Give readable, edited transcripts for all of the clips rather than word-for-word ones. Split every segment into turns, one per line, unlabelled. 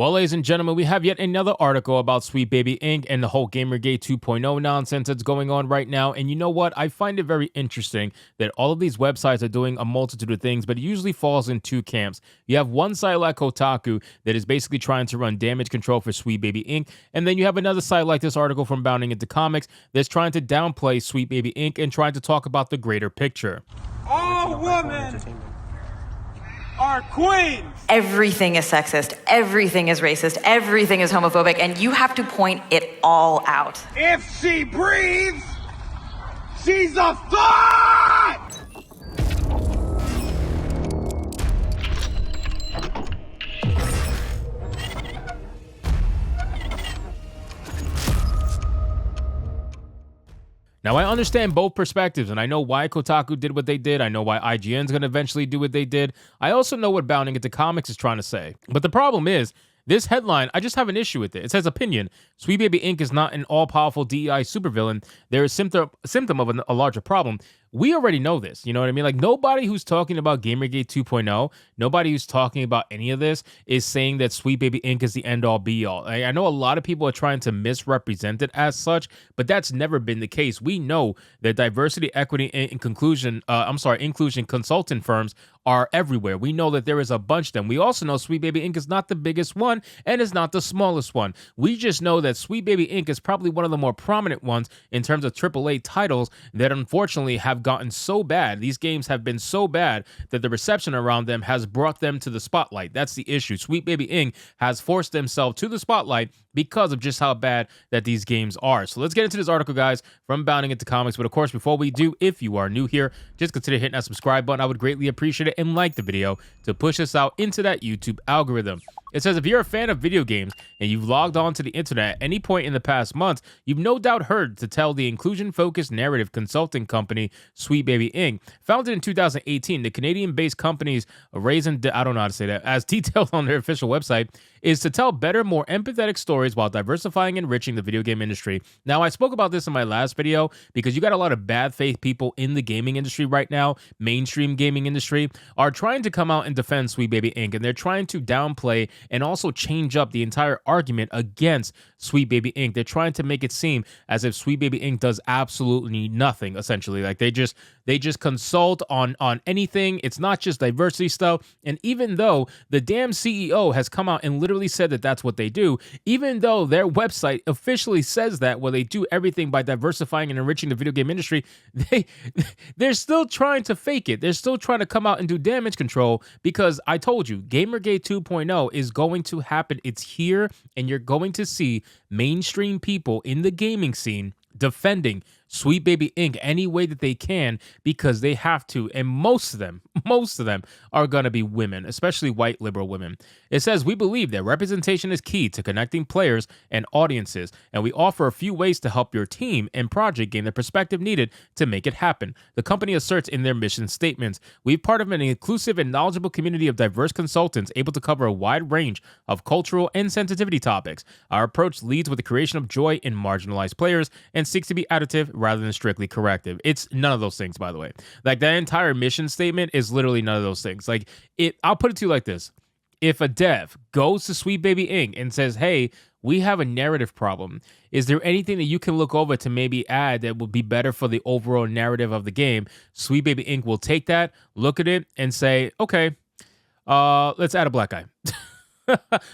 Well, ladies and gentlemen, we have yet another article about Sweet Baby Inc. and the whole Gamergate 2.0 nonsense that's going on right now. And you know what? I find it very interesting that all of these websites are doing a multitude of things, but it usually falls in two camps. You have one site like Kotaku that is basically trying to run damage control for Sweet Baby Inc. And then you have another site like this article from Bounding Into Comics that's trying to downplay Sweet Baby Inc. and trying to talk about the greater picture.
All women are queens.
Everything is sexist, everything is racist, everything is homophobic, and you have to point it all out.
If she breathes, she's a thought!
Now, I understand both perspectives, and I know why Kotaku did what they did. I know why IGN's going to eventually do what they did. I also know what Bounding Into Comics is trying to say. But the problem is, this headline, I just have an issue with it. It says, opinion, Sweet Baby Inc. is not an all-powerful DEI supervillain. There is symptom of a larger problem. We already know this, you know what I mean? Like, nobody who's talking about Gamergate 2.0, nobody who's talking about any of this is saying that Sweet Baby Inc. is the end-all, be-all. I know a lot of people are trying to misrepresent it as such, but that's never been the case. We know that diversity, equity, and inclusion consultant firms are everywhere. We know that there is a bunch of them. We also know Sweet Baby Inc. is not the biggest one and is not the smallest one. We just know that Sweet Baby Inc. is probably one of the more prominent ones in terms of AAA titles that unfortunately have gotten so bad. These games have been so bad that the reception around them has brought them to the spotlight. That's the issue. Sweet Baby Inc. has forced themselves to the spotlight because of just how bad that these games are. So let's get into this article, guys, from Bounding Into Comics. But of course, before we do, if you are new here, just consider hitting that subscribe button. I would greatly appreciate it, and like the video to push us out into that YouTube algorithm. It says, if you're a fan of video games and you've logged on to the internet at any point in the past months, you've no doubt heard to tell the inclusion-focused narrative consulting company Sweet Baby Inc. Founded in 2018, the Canadian-based company's I don't know how to say that, as detailed on their official website, is to tell better, more empathetic stories while diversifying and enriching the video game industry. Now, I spoke about this in my last video because you got a lot of bad faith people in the gaming industry right now, mainstream gaming industry, are trying to come out and defend Sweet Baby Inc. And they're trying to downplay and also change up the entire argument against Sweet Baby Inc. They're trying to make it seem as if Sweet Baby Inc. does absolutely nothing, essentially. Like they just consult on anything. It's not just diversity stuff. And even though the damn CEO has come out and literally said that that's what they do, even though their website officially says that, well, they do everything by diversifying and enriching the video game industry, they're still trying to fake it. They're still trying to come out and do damage control because I told you, Gamergate 2.0 is going to happen. It's here, and you're going to see mainstream people in the gaming scene defending Sweet Baby Inc. any way that they can because they have to, and most of them are going to be women, especially white liberal women. It says, we believe that representation is key to connecting players and audiences, and we offer a few ways to help your team and project gain the perspective needed to make it happen. The company asserts in their mission statements, we're part of an inclusive and knowledgeable community of diverse consultants able to cover a wide range of cultural and sensitivity topics. Our approach leads with the creation of joy in marginalized players and seeks to be additive rather than strictly corrective. It's none of those things, by the way. Like, that entire mission statement is literally none of those things. Like, I'll put it to you like this. If a dev goes to Sweet Baby Inc. and says, hey, we have a narrative problem, is there anything that you can look over to maybe add that would be better for the overall narrative of the game? Sweet Baby Inc. will take that, look at it, and say, okay, let's add a black guy.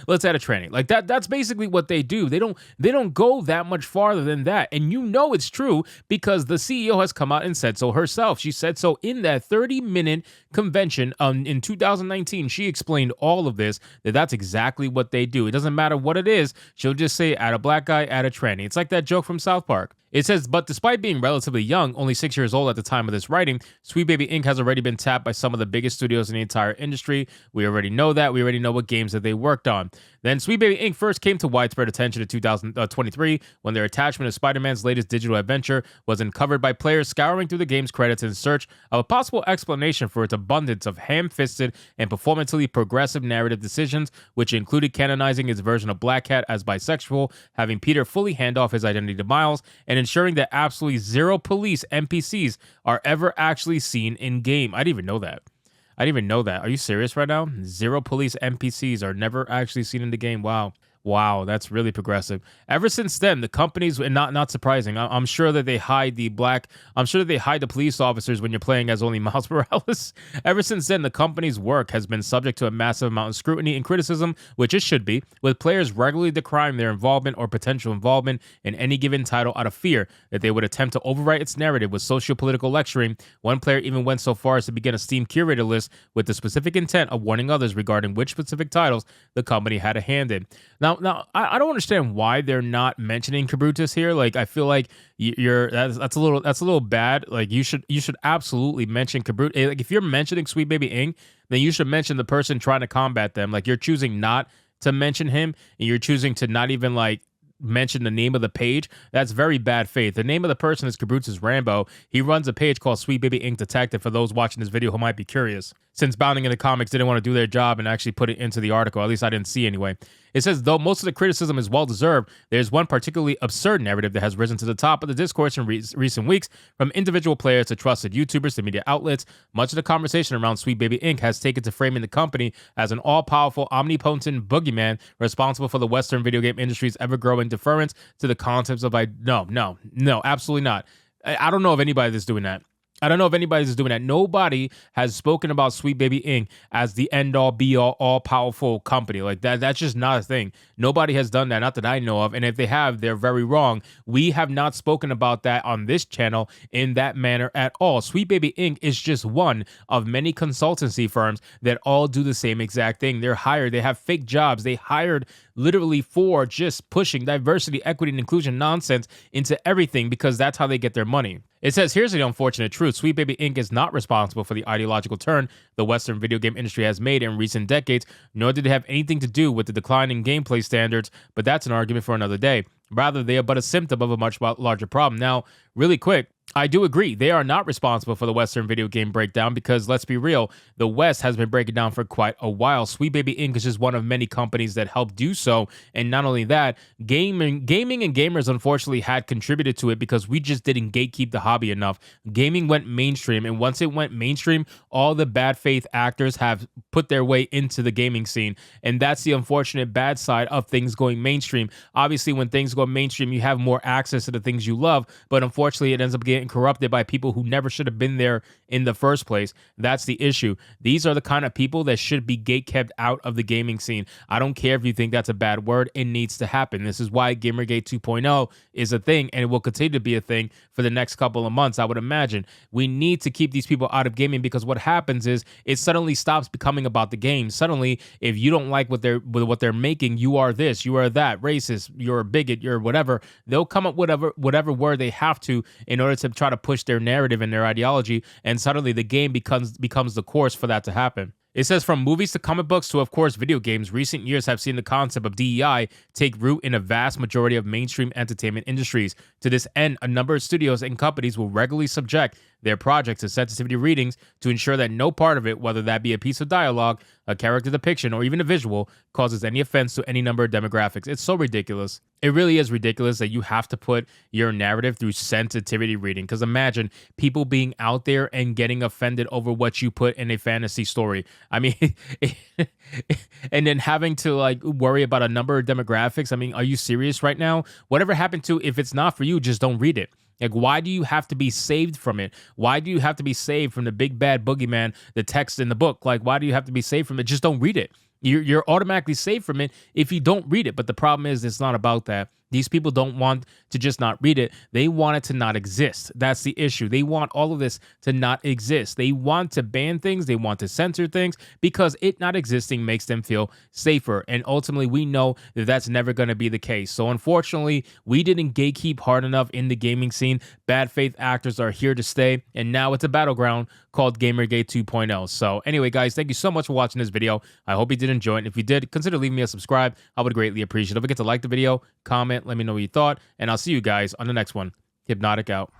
Let's add a tranny. Like that's basically what they do. They don't go that much farther than that. And you know it's true because the CEO has come out and said so herself. She said so in that 30-minute convention in 2019. She explained all of this, that's exactly what they do. It doesn't matter what it is. She'll just say add a black guy, add a tranny. It's like that joke from South Park. It says, but despite being relatively young, only 6 years old at the time of this writing, Sweet Baby Inc. has already been tapped by some of the biggest studios in the entire industry. We already know that. We already know what games that they worked on. Then Sweet Baby Inc. first came to widespread attention in 2023 when their attachment of Spider-Man's latest digital adventure was uncovered by players scouring through the game's credits in search of a possible explanation for its abundance of ham-fisted and performatively progressive narrative decisions, which included canonizing its version of Black Cat as bisexual, having Peter fully hand off his identity to Miles, and ensuring that absolutely zero police NPCs are ever actually seen in-game. I didn't even know that. I didn't even know that. Are you serious right now? 0 police NPCs are never actually seen in the game. Wow. Wow, that's really progressive. Ever since then, the companies, and not surprising, I'm sure that they hide the black, I'm sure that they hide the police officers when you're playing as only Miles Morales. Ever since then, the company's work has been subject to a massive amount of scrutiny and criticism, which it should be, with players regularly decrying their involvement or potential involvement in any given title out of fear that they would attempt to overwrite its narrative with socio-political lecturing. One player even went so far as to begin a Steam curator list with the specific intent of warning others regarding which specific titles the company had a hand in. Now, I don't understand why they're not mentioning Kabrutus here. Like, I feel like that's a little bad. Like, you should absolutely mention Kabrutus. Like, if you're mentioning Sweet Baby Inc., then you should mention the person trying to combat them. Like, you're choosing not to mention him, and you're choosing to not even like mention the name of the page. That's very bad faith. The name of the person is Kabrutus Rambo. He runs a page called Sweet Baby Inc. Detective for those watching this video who might be curious, since Bounding in the Comics didn't want to do their job and actually put it into the article. At least I didn't see anyway. It says, though most of the criticism is well-deserved, there's one particularly absurd narrative that has risen to the top of the discourse in recent weeks, from individual players to trusted YouTubers to media outlets. Much of the conversation around Sweet Baby Inc. has taken to framing the company as an all-powerful, omnipotent boogeyman responsible for the Western video game industry's ever-growing deference to the concepts of no, absolutely not. I don't know of anybody that's doing that. I don't know if anybody's doing that. Nobody has spoken about Sweet Baby Inc. as the end-all, be-all, all-powerful company. Like, that's just not a thing. Nobody has done that, not that I know of. And if they have, they're very wrong. We have not spoken about that on this channel in that manner at all. Sweet Baby Inc. is just one of many consultancy firms that all do the same exact thing. They're hired. They have fake jobs. They hired literally for just pushing diversity, equity, and inclusion nonsense into everything because that's how they get their money. It says, here's the unfortunate truth. Sweet Baby Inc. is not responsible for the ideological turn the Western video game industry has made in recent decades, nor did it have anything to do with the decline in gameplay standards, but that's an argument for another day. Rather, they are but a symptom of a much larger problem. Now, really quick, I do agree. They are not responsible for the Western video game breakdown because, let's be real, the West has been breaking down for quite a while. Sweet Baby Inc. is just one of many companies that helped do so. And not only that, gaming and gamers unfortunately had contributed to it because we just didn't gatekeep the hobby enough. Gaming went mainstream, and once it went mainstream, all the bad faith actors have put their way into the gaming scene. And that's the unfortunate bad side of things going mainstream. Obviously, when things go mainstream, you have more access to the things you love, but unfortunately, it ends up getting corrupted by people who never should have been there in the first place. That's the issue. These are the kind of people that should be gatekept out of the gaming scene. I don't care if you think that's a bad word. It needs to happen. This is why Gamergate 2.0 is a thing, and it will continue to be a thing for the next couple of months, I would imagine. We need to keep these people out of gaming because what happens is it suddenly stops becoming about the game. Suddenly, if you don't like what they're making, you are this, you are that, racist, you're a bigot, you're whatever. They'll come up with whatever word they have to in order to try to push their narrative and their ideology, and suddenly the game becomes the course for that to happen. It says, from movies to comic books to, of course, video games, recent years have seen the concept of DEI take root in a vast majority of mainstream entertainment industries. To this end, a number of studios and companies will regularly subject their projects to sensitivity readings to ensure that no part of it, whether that be a piece of dialogue, a character depiction, or even a visual, causes any offense to any number of demographics. It's so ridiculous. It really is ridiculous that you have to put your narrative through sensitivity reading. Because imagine people being out there and getting offended over what you put in a fantasy story. I mean, and then having to like worry about a number of demographics. I mean, are you serious right now? Whatever happened to, if it's not for you, just don't read it. Like, why do you have to be saved from it? Why do you have to be saved from the big bad boogeyman, the text in the book? Like, why do you have to be saved from it? Just don't read it. You're automatically saved from it if you don't read it. But the problem is, it's not about that. These people don't want to just not read it. They want it to not exist. That's the issue. They want all of this to not exist. They want to ban things. They want to censor things because it not existing makes them feel safer. And ultimately, we know that that's never going to be the case. So unfortunately, we didn't gatekeep hard enough in the gaming scene. Bad faith actors are here to stay. And now it's a battleground called Gamergate 2.0. So anyway, guys, thank you so much for watching this video. I hope you did enjoy it. And if you did, consider leaving me a subscribe. I would greatly appreciate it. Don't forget to like the video, comment, let me know what you thought, and I'll see you guys on the next one. Hypnotic out.